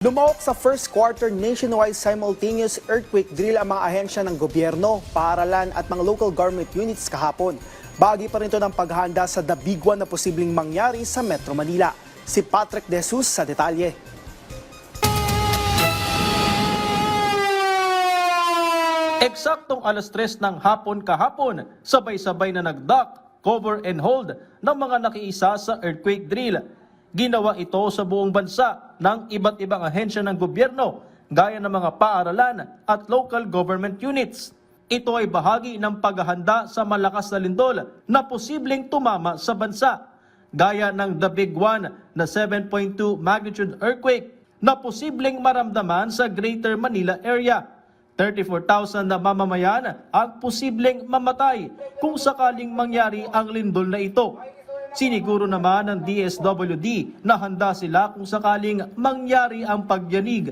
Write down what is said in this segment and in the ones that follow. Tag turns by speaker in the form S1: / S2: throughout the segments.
S1: Lumawak sa first quarter nationwide simultaneous earthquake drill ang mga ahensya ng gobyerno, paaralan at mga local government units kahapon. Bahagi pa rin ito ng paghahanda sa dabigwan na posibleng mangyari sa Metro Manila. Si Patrick De Jesus sa detalye.
S2: Eksaktong alas 3 ng hapon kahapon, sabay-sabay na nag-duck, cover and hold ng mga nakiisa sa earthquake drill. Ginawa ito sa buong bansa ng iba't ibang ahensya ng gobyerno, gaya ng mga paaralan at local government units. Ito ay bahagi ng paghahanda sa malakas na lindol na posibleng tumama sa bansa, gaya ng The Big One na 7.2 magnitude earthquake na posibleng maramdaman sa Greater Manila area. 34,000 na mamamayan ang posibleng mamatay kung sakaling mangyari ang lindol na ito. Siniguro naman ng DSWD na handa sila kung sakaling mangyari ang pagyanig.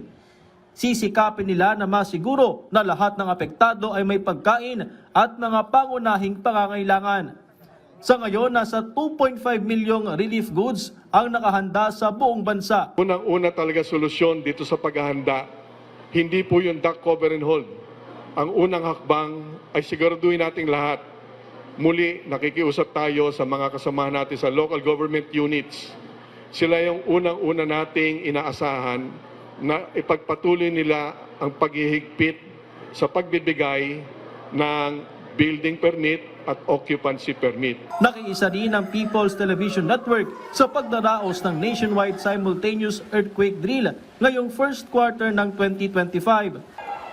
S2: Sisikapin nila na masiguro na lahat ng apektado ay may pagkain at mga pangunahing pangangailangan. Sa ngayon, nasa 2.5 milyong relief goods ang nakahanda sa buong bansa.
S3: Unang-una talaga solusyon dito sa paghahanda, hindi po yung duck, cover and hold. Ang unang hakbang ay siguraduhin nating lahat. Muli, nakikiusap tayo sa mga kasamahan natin sa local government units. Sila yung unang-una nating inaasahan na ipagpatuloy nila ang paghihigpit sa pagbibigay ng building permit at occupancy permit.
S2: Nakiisa rin ang People's Television Network sa pagdaraos ng nationwide simultaneous earthquake drill ngayong first quarter ng 2025.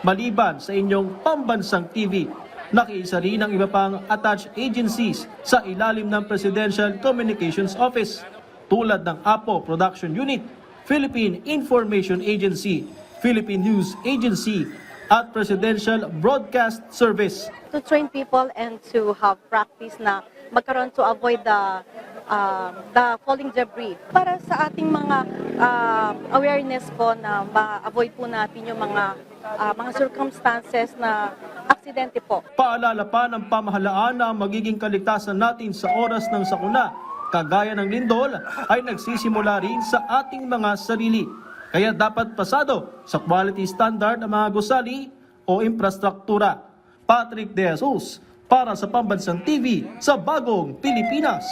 S2: Maliban sa inyong pambansang TV, nakiisa rin ang iba pang attached agencies sa ilalim ng Presidential Communications Office tulad ng APO Production Unit, Philippine Information Agency, Philippine News Agency at Presidential Broadcast Service.
S4: To train people and to have practice na magkaroon to avoid the falling debris. Para sa ating mga awareness po na ma-avoid po natin yung mga circumstances na aksidente po.
S2: Paalala pa ng pamahalaan na ang magiging kaligtasan natin sa oras ng sakuna, kagaya ng lindol, ay nagsisimula rin sa ating mga sarili. Kaya dapat pasado sa quality standard ang mga gusali o infrastruktura. Patrick De Jesus para sa Pambansang TV sa Bagong Pilipinas.